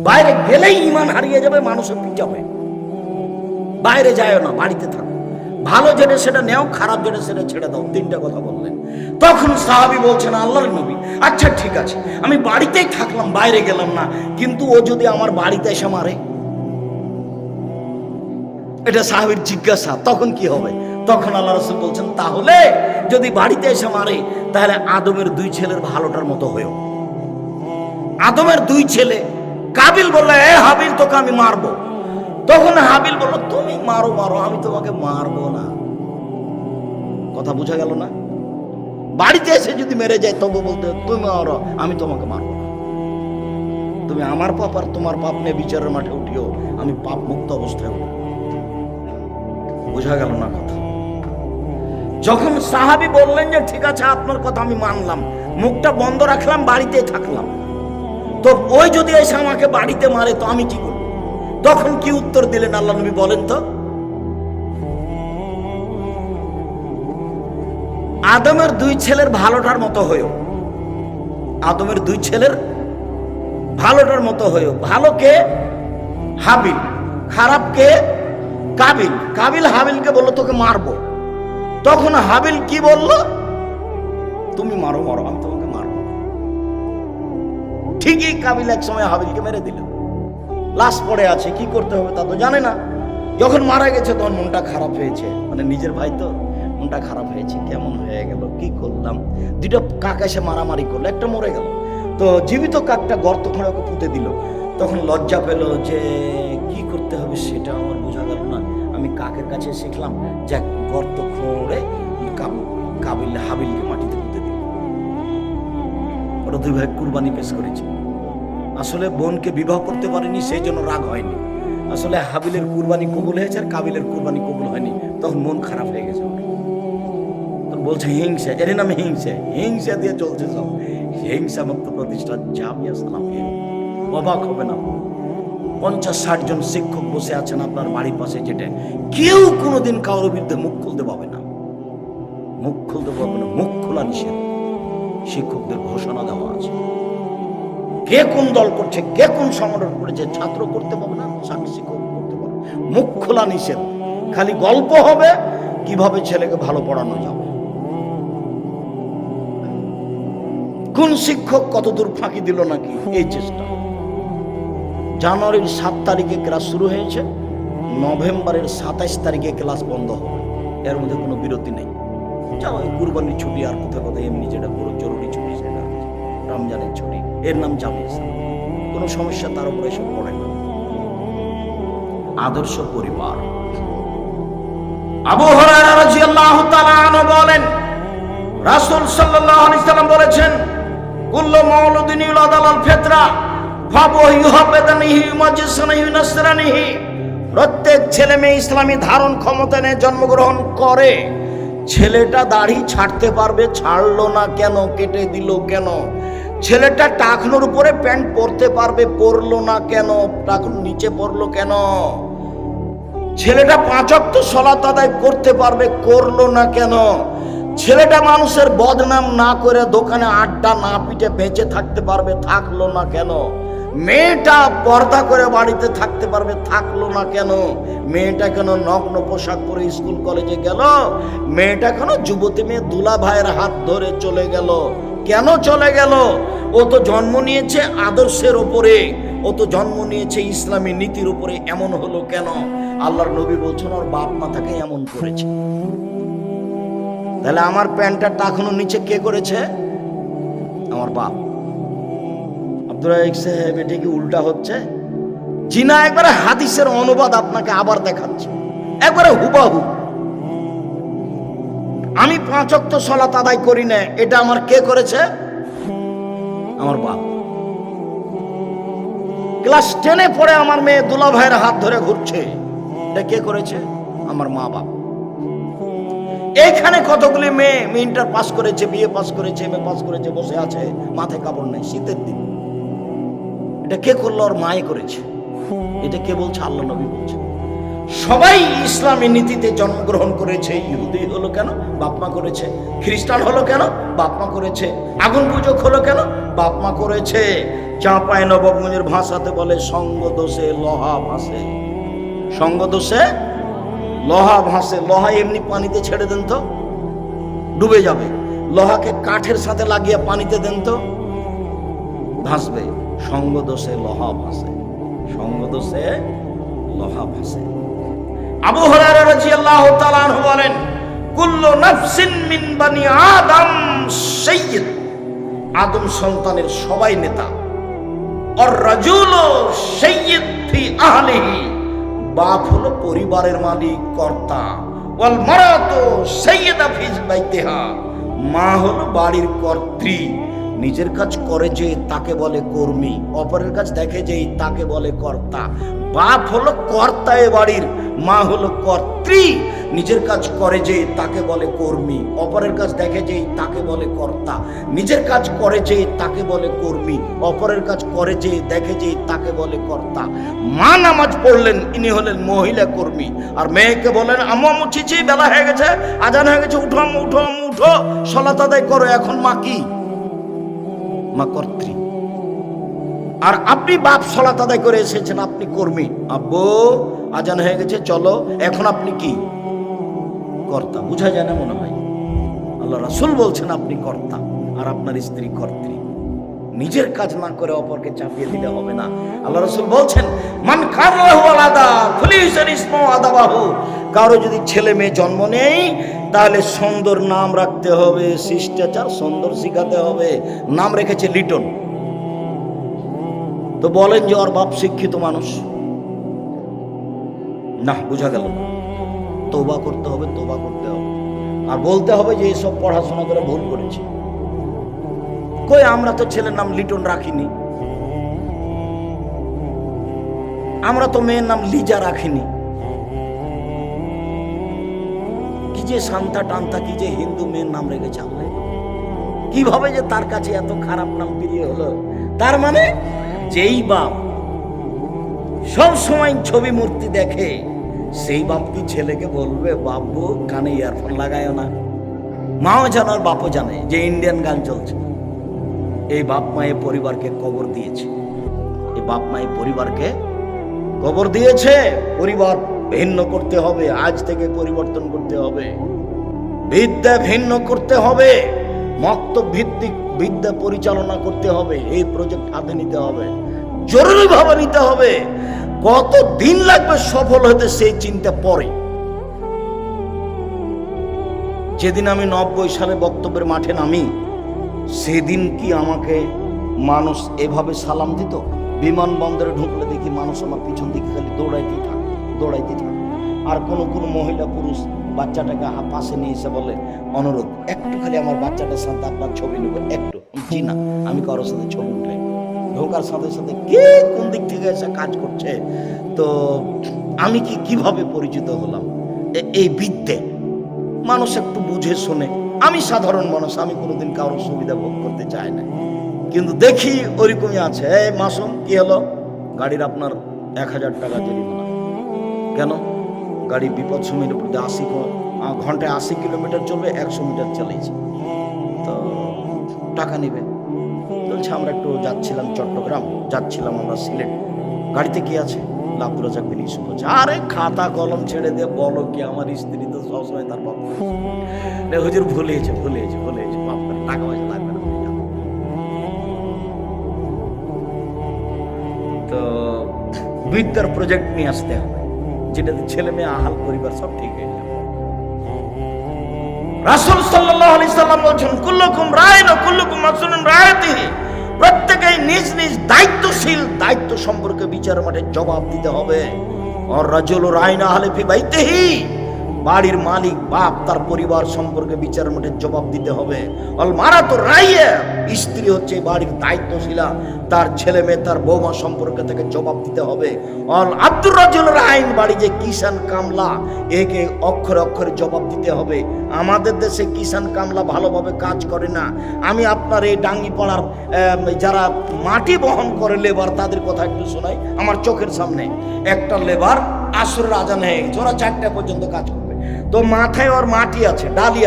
বাইরে গেলেই ঈমান হারিয়ে যাবে, মানুষের পিটাবে। বাইরে যায় না, বাড়িতে থাকো, ভালো যেটা সেটা নেও, খারাপ যেটা সেটা ছেড়ে দাও। তিনটা কথা বললেন। তখন সাহাবী বলছেন, আল্লাহর নবী, আচ্ছা ঠিক আছে, আমি বাড়িতেই থাকলাম, বাইরে গেলাম না, কিন্তু ও যদি আমার বাড়িতে এসে মারে? এটা সাহাবীর জিজ্ঞাসা। তখন কি হবে? তখন আল্লাহ রাসূল বলছেন, তাহলে যদি বাড়িতে এসে মারে, তাহলে আদমের দুই ছেলের ভালোটার মতো হয়েও। আদমের দুই ছেলে, কাবিল বলল, এ হাবিল, তোকে আমি মারবো। তখন হাবিল বলল, তুমি মারো মারো, আমি তোমাকে মারবো না। কথা বোঝা গেল না? বাড়িতে এসে যদি মেরে যায় তবু বলতে, তুমি মারো, আমি তোমাকে মারবো না। তুমি আমার পাপ আর তোমার পাপ নিয়ে বিচারের মাঠে উঠিও, আমি পাপ মুক্ত অবস্থায় উঠব। বোঝা গেল না কথা? যখন সাহাবী বললেন যে ঠিক আছে, আপনার কথা আমি মানলাম, মুখটা বন্ধ রাখলাম, বাড়িতেই থাকলাম, তো ওই যদি এসে আমাকে বাড়িতে মারে তো আমি কি করব? তখন কি উত্তর দিলেন আল্লাহ নবী বলেন তো? আদমের দুই ছেলের ভালোটার মতো হয়েও। আদমের দুই ছেলের ভালোটার মতো হয়েও। ভালো কে? হাবিল। খারাপ কে? কাবিল। কাবিল হাবিলকে বলল, তোকে মারবো। তখন হাবিল কি বলল? তুমি মারো মারো, আমি তোমাকে মারবো। ঠিকই কাবিল এক সময় হাবিলকে মেরে দিল। লাশ পড়ে আছে, কি করতে হবে তা তো জানে না। যখন মারা গেছে তখন মনটা খারাপ হয়েছে, মানে নিজের ভাই তো, মনটা খারাপ হয়েছে, কেমন হয়ে গেল, কি করলাম। দুটো কাক এসে মারামারি করলো, একটা মরে গেল, তো জীবিত কাকটা গর্ত খুঁড়ে ওকে পুঁতে দিল। তখন লজ্জা পেল যে কি করতে হবে সেটা আমার বোঝা গেল না। আমি কাকের কাছে শিখলাম যে গর্ত খুঁড়ে কাবিল হাবিলকে মাটিতে পুঁতে দিল। ওরা দুই ভাই কুরবানি পেশ করেছে। আসলে বোনকে বিবাহ করতে পারেনি, সেই জন্য রাগ হয়নি। আসলে হাবিলের কুরবানি কবুল হয়েছে আর কাবিলের কুরবানি কবুল হয়নি, তখন মন খারাপ হয়ে গেছে। বলছে হিংসা, এর নামে হিংসা, হিংসা দিয়ে চলছে সব। হিংসা মুক্ত প্রতিষ্ঠান জামিয়া সালাফিয়া। অবাক হবে না, 50-60 জন শিক্ষক বসে আছেন আপনার বাড়ির পাশে, যেটা কেউ কোনোদিন কারোর বিরুদ্ধে মুখ খুলতে পাবে না। মুখ খুলতে পারবে না, মুখ খোলা নিষেধ, শিক্ষকদের ঘোষণা দেওয়া আছে। কে কোন দল করছে, কে কোন সংগঠন করেছে, ছাত্র করতে পারবে না, শিক্ষক করতে পারবে, মুখ খোলা নিষেধ। খালি গল্প হবে কিভাবে ছেলেকে ভালো পড়ানো যাবে, কোন শিক্ষক কতদূর ফাঁকি দিল নাকি, এই চেষ্টা। জানুয়ারির 7 তারিখে ক্লাস শুরু হয়েছে, নভেম্বরের 27 তারিখে ক্লাস বন্ধ হবে। এর মধ্যে কোনো বিরতি নেই। যাও, এই কুরবানির ছুটি আর কোথাও কোথাও এমনি যেটা পুরো জরুরি ছুটি, সেটা রমজানের ছুটি, এর নাম জামিয়া সালাফিয়া। কোনো সমস্যা তার উপরে এসব পড়ে না। আদর্শ পরিবার। আবু হুরায়রা রাদিয়াল্লাহু তাআলা আনহু বলেন, রাসূল সাল্লাল্লাহু আলাইহি সাল্লাম বলেছেন, কুল্লু মাউলুদিন ইউলাদু আলাল ফিতরা ফাবুহুহাবেদানিহি মাজিসানিহি নাসরানিহি। প্রত্যেক ছেলে মেয়ে ইসলামী ধারণ ক্ষমতা নিয়ে জন্মগ্রহণ করে। ছেলেটা দাড়ি ছাড়তে পারবে, ছাড়লো না কেন, কেটে দিল কেন? ছেলেটা টাকনোর উপরে প্যান্ট পরতে পারবে, পরলো না কেন, টাকনো নিচে পরলো কেন? ছেলেটা 5 ওয়াক্ত সালাত আদায় করতে পারবে, করলো না কেন? ছেলেটা মানুষের বদনাম না করে, দোকানে আড্ডা না পিটে বেঁচে থাকতে পারবে, থাকলো না কেন? মেয়েটা পর্দা করে বাড়িতে থাকতে পারবে, থাকলো না কেন? মেয়েটা কেন নগ্ন পোশাক পরে স্কুল কলেজে গেল? মেয়েটা কেন যুবতী মেয়ে দুলা ভাইয়ের হাত ধরে চলে গেল? কেন চলে গেল? ও তো জন্ম নিয়েছে আদর্শের উপরে, ও তো জন্ম নিয়েছে ইসলামী নীতির উপরে, এমন হলো কেন? আল্লাহর নবী বলছেন, ওর বাপ মাতাকে এমন করেছে। তাহলে আমার প্যান্টটা টাকনো নিচে কে করেছে? আমার বাপ। আব্দুর রাজ্জাক সাহেব, এটা কি উল্টা হচ্ছে? জিনা একবারে হাদিসের অনুবাদ আপনাকে আবার দেখাচ্ছে, একবারে হুবাহু। আমি 5 ওয়াক্ত সালাত আদায় করি না, এটা আমার কে করেছে? আমার বাপ। ক্লাস 10-এ পড়ে আমার মেয়ে দুলা ভাইয়ের হাত ধরে ঘুরছে, এটা কে করেছে? আমার মা বাপ। এখানে কতগুলি মেয়ে ইন্টার পাস করেছে, বিএ পাস করেছে, এমএ পাস করেছে, বসে আছে, মাথায় কাপড় নেই, শীতের দিন। এটা কে করলো? ওর মায়ে করেছে। এটা কে বলছে? আল্লাহ নবী বলছে। সবাই ইসলামী নীতিতে জন্মগ্রহণ করেছে। ইহুদি হলো কেন? বাপমা করেছে। খ্রিস্টান হলো কেন? বাপমা করেছে। আগুন পূজক হলো কেন? বাপমা করেছে। চাঁপায় নবাবগঞ্জের ভাষাতে বলে সঙ্গ দোষে লোহা ভাসে। সঙ্গ দোষে লোহা ভাসে। লোহা এমনি পানিতে ছেড়ে দেন তো ডুবে যাবে, লোহাকে কাঠের সাথে লাগিয়ে পানিতে দেন তো ভাসবে। সঙ্গ দোষে লোহা ভাসে, সঙ্গ দোষে লোহা ভাসে। আবু হুরায়রা রাদিয়াল্লাহু তাআলা আনহু বলেন, কুল্লু নাফসিন মিন বানি আদম সাইয়্যিদ, আদম সন্তানের সবাই নেতা। আর রাজুলু সাইয়্যিদ ফি আহলিহি, বাপ হলো পরিবারের মালিক, কর্তা। ওয়াল মারাতু সাইয়্যিদা ফি বাইতিহা, মা হলো বাড়ির কর্ত্রী। নিজের কাজ করে যে তাকে বলে কর্মী, অপরের কাজ দেখে যেই তাকে বলে কর্তা। বাপ হলো কর্তা এ বাড়ির, মা হলো কর্ত্রী। নিজের কাজ করে যে তাকে বলে কর্মী, অপরের কাজ দেখে যেই তাকে বলে কর্তা। নিজের কাজ করে যে তাকে বলে কর্মী, অপরের কাজ করে যে দেখে যেই তাকে বলে কর্তা। মা নামাজ পড়লেন, ইনি হলেন মহিলা কর্মী। আর মেয়েকে বলেন, আম্মু আম্মু চিচি, বেলা হয়ে গেছে, আজান হয়ে গেছে, উঠো আম্মু উঠো, আম্মু উঠো, সালাত আদায় করো। এখন মা কি? মা কর্ত্রী। আর আপনি বাপ সালাত আদায় করে এসেছেন, আপনি কর্মী। আব্বু আজান হয়ে গেছে, চলো। এখন আপনি কি? কর্তা। বুঝা যায় না মনে হয়? আল্লাহ রাসূল বলছেন আপনি কর্তা আর আপনার স্ত্রী কর্ত্রী। নিজের কাজ না করে অপরকে চাপিয়ে দিলে হবে না। আল্লাহ রাসূল বলছেন, মান কারাহু আলাদা ফুলিসান ইসমু আদাবাহু, কারো যদি ছেলে মেয়ে জন্ম নেই তাহলে সুন্দর নাম রাখতে হবে, শিষ্টাচার সুন্দর শিখাতে হবে। নাম রেখেছে লিটন। তো বলেন যে ওর বাপ শিক্ষিত মানুষ না, বোঝা গেল। তওবা করতে হবে, তওবা করতে হবে। আর বলতে হবে যে এসব পড়াশোনা করে ভুল করেছি। কই আমরা তো ছেলের নাম লিটন রাখিনি, আমরা তো মেয়ের নাম লিজা রাখিনি। কি যে শান্তা টান্তা, কি যে হিন্দু মেয়ের নাম রেখেছে আল্লাহ। কিভাবে যে তার কাছে এত খারাপ নাম প্রিয় হলো? তার মানে যেই বাপ সব সময় ছবি মূর্তি দেখে, সেই বাপ কি ছেলেকে বলবে বাবু কানে ইয়ারফোন লাগায় না? মাও জানে আর বাপও জানে যে ইন্ডিয়ান গান চলছে। এই বাপ মায়ের পরিবারকে কবর দিয়েছে, এই বাপ মায়ের পরিবারকে কবর দিয়েছে। পরিবার ভিন্ন করতে হবে, আজ থেকে পরিবর্তন করতে হবে। বিদ্যা ভিন্ন করতে হবে, মক্তব ভিত্তিক বিদ্যা পরিচালনা করতে হবে। এই প্রজেক্ট হাতে নিতে হবে, জরুরিভাবে নিতে হবে। কত দিন লাগবে সফল হতে সেই চিন্তা পরে। যেদিন আমি 90 সালে বক্তব্যের মাঠে নামি, সেদিন কি আমাকে মানুষ এভাবে সালাম দিত? বিমানবন্দরে ঢুকলে দেখি মানুষ আমার পিছন দিকে খালি দৌড়াইতেই থাকে, দৌড়াইতেই থাকে। আর কোনো মহিলা পুরুষ বাচ্চাটাকে পাশে নিয়ে এসে বলে, অনুরোধ একটু খালি আমার বাচ্চাটার সাথে আপনার ছবি নেব একটু। জি না, আমি কারোর সাথে ছবি উঠাই। ঢোকার সাথে সাথে কে কোন দিক থেকে এসে কাজ করছে। তো আমি কিভাবে পরিচিত হলাম? এই বিদ্যে মানুষ একটু বুঝে শুনে। আমি সাধারণ মানুষ, আমি কোনোদিন কারোর সুবিধা ভোগ করতে চাই না, কিন্তু দেখি ওরকমই আছে। এই মাসুম কি হলো? গাড়ির আপনার 1000 টাকা জরিমানা। কেন? গাড়ি বিপদ সময়ের উপর ঘন্টায় 80 কিলোমিটার চলবে, 100 মিটার চালিয়েছে, তো টাকা নেবে। বলছে আমরা একটু যাচ্ছিলাম চট্টগ্রাম, যাচ্ছিলাম আমরা সিলেট। গাড়িতে কি আছে? আব্দুল রাজ্জাক বিন ইউসুফ আছে। আরে খাতা কলম ছেড়ে দিয়ে বলো কি, আমার স্ত্রী তো সবসময় তার বাপ হুজুর ভুলেছে বাপ করে টাকা পয়সা লাগবে না। তো বিদ্যার প্রজেক্ট নিয়ে আসতে হবে, যেটাতে ছেলে মেয়ে আহাল পরিবার সব ঠিক হয়ে যাবে। রাসূল সাল্লাল্লাহু আলাইহি সাল্লাম বলেছেন, কুল্লুকুম রাইন ওয়া কুল্লুকুম মাসউলুন রায়াতিহি, প্রত্যেকেই নিজ নিজ দায়িত্বশীল, দায়িত্ব সম্পর্কে বিচার মাঠে জবাব দিতে হবে। আর রাজুলু রাইনা আহলি ফি বাইতিহি, বাড়ির মালিক বাপ তার পরিবার সম্পর্কে বিচার মাঠে জবাব দিতে হবে। আল মারাতু রাইয়া, স্ত্রী হচ্ছে বাড়ির দায়িত্বশীলা, তার ছেলে মেয়ে তার বৌমা সম্পর্কে তাকে জবাব দিতে হবে। আল আব্দুর রাজুল রাইন, বাড়ি যে কিষান কামলা, একে অক্ষরে অক্ষরে জবাব দিতে হবে। আমাদের দেশে কিষান কামলা ভালোভাবে কাজ করে না। আমি আপনার এই ডাঙ্গিপাড়ার যারা মাটি বহন করে লেবার, তাদের কথা একটু শোনাই। আমার চোখের সামনে একটা লেবার আসরের আজান হয়ে গেছে, ওরা 4টা পর্যন্ত কাজ করবে। তো মাথায় ওর মাটি আছে, ডালি